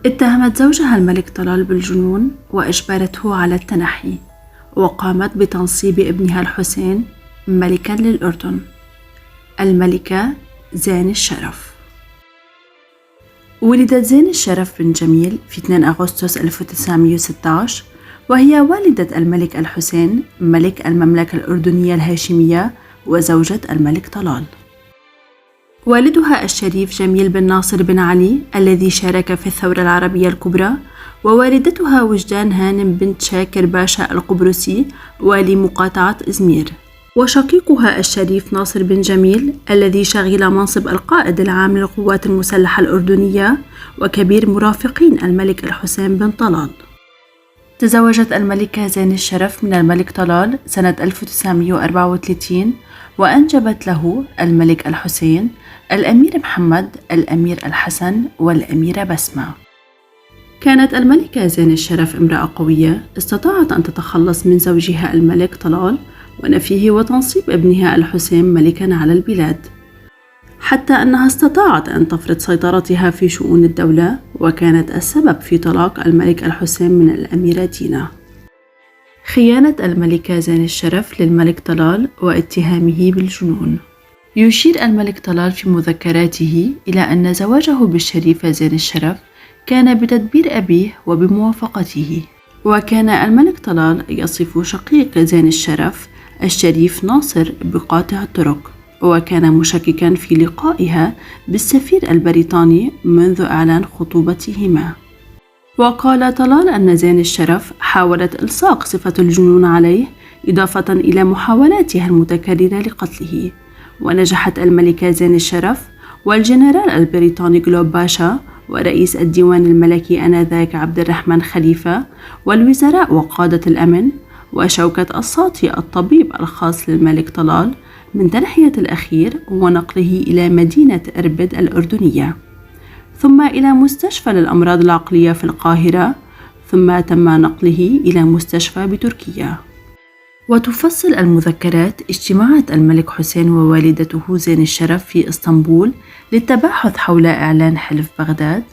اتهمت زوجها الملك طلال بالجنون وأجبرته على التنحي، وقامت بتنصيب ابنها الحسين ملكا للأردن، الملكة زين الشرف. ولدت زين الشرف بن جميل في 2 أغسطس 1916، وهي والدة الملك الحسين ملك المملكة الأردنية الهاشمية وزوجة الملك طلال. والدها الشريف جميل بن ناصر بن علي الذي شارك في الثورة العربية الكبرى، ووالدتها وجدان هانم بنت شاكر باشا القبرصي والي مقاطعة إزمير، وشقيقها الشريف ناصر بن جميل الذي شغل منصب القائد العام للقوات المسلحة الأردنية وكبير مرافقين الملك الحسين بن طلال. تزوجت الملكة زين الشرف من الملك طلال سنة 1934، وأنجبت له الملك الحسين، الأمير محمد، الأمير الحسن، والأميرة بسمة. كانت الملكة زين الشرف امرأة قوية استطاعت أن تتخلص من زوجها الملك طلال ونفيه وتنصيب ابنها الحسين ملكا على البلاد، حتى أنها استطاعت أن تفرض سيطرتها في شؤون الدولة، وكانت السبب في طلاق الملك الحسين من الأميرة دينا. خيانة الملكة زين الشرف للملك طلال واتهامه بالجنون. يشير الملك طلال في مذكراته إلى أن زواجه بالشريفة زين الشرف كان بتدبير أبيه وبموافقته، وكان الملك طلال يصف شقيق زين الشرف الشريف ناصر بقاطع الطرق، وكان مشككا في لقائها بالسفير البريطاني منذ إعلان خطوبتهما. وقال طلال أن زين الشرف حاولت إلصاق صفة الجنون عليه إضافة إلى محاولاتها المتكررة لقتله، ونجحت الملكة زين الشرف والجنرال البريطاني جلوب باشا ورئيس الديوان الملكي آنذاك عبد الرحمن خليفة والوزراء وقادة الأمن وشوكة الساطي الطبيب الخاص للملك طلال من تنحية الأخير ونقله إلى مدينة إربد الأردنية، ثم إلى مستشفى للأمراض العقلية في القاهرة، ثم تم نقله إلى مستشفى بتركيا. وتفصل المذكرات اجتماعات الملك حسين ووالدته زين الشرف في إسطنبول للتباحث حول إعلان حلف بغداد،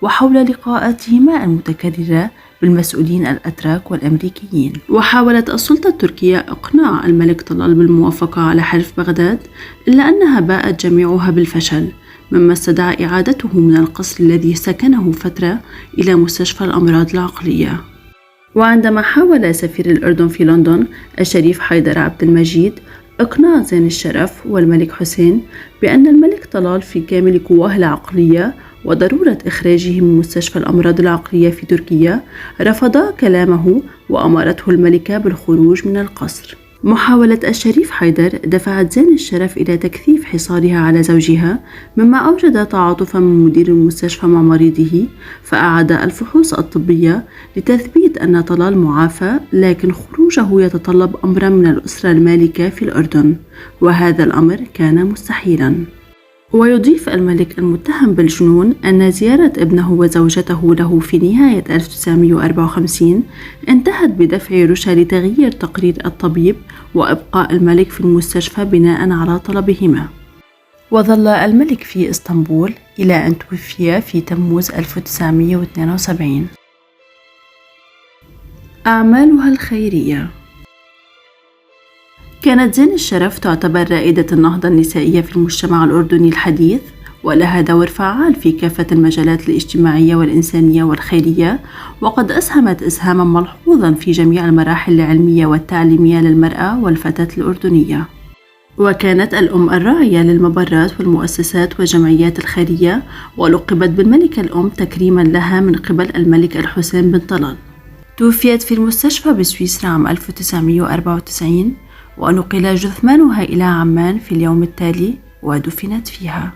وحول لقاءاتهما المتكررة بالمسؤولين الأتراك والأمريكيين. وحاولت السلطة التركية إقناع الملك طلال بالموافقة على حلف بغداد، إلا أنها باءت جميعها بالفشل، مما استدعى إعادته من القصر الذي سكنه فترة إلى مستشفى الأمراض العقلية. وعندما حاول سفير الأردن في لندن الشريف حيدر عبد المجيد إقناع زين الشرف والملك حسين بأن الملك طلال في كامل قواه العقلية وضرورة إخراجه من مستشفى الأمراض العقلية في تركيا، رفضا كلامه وأمرته الملكة بالخروج من القصر. محاولة الشريف حيدر دفعت زين الشرف إلى تكثيف حصارها على زوجها، مما أوجد تعاطفا من مدير المستشفى مع مريضه، فأعاد الفحوص الطبية لتثبيت أن طلال معافى، لكن خروجه يتطلب أمرا من الأسرة المالكة في الأردن، وهذا الأمر كان مستحيلا. ويضيف الملك المتهم بالجنون أن زيارة ابنه وزوجته له في نهاية 1954 انتهت بدفع رشا لتغيير تقرير الطبيب وإبقاء الملك في المستشفى بناء على طلبهما. وظل الملك في إسطنبول إلى أن توفي في تموز 1972. أعمالها الخيرية. كانت زين الشرف تعتبر رائدة النهضة النسائية في المجتمع الأردني الحديث، ولها دور فعال في كافة المجالات الاجتماعية والإنسانية والخيرية، وقد أسهمت إسهاما ملحوظا في جميع المراحل العلمية والتعليمية للمرأة والفتاة الأردنية. وكانت الأم الراعية للمبرات والمؤسسات والجمعيات الخيرية، ولقبت بالملكة الأم تكريما لها من قبل الملك الحسين بن طلال. توفيت في المستشفى بسويسرا عام 1994، ونقل جثمانها إلى عمان في اليوم التالي ودفنت فيها.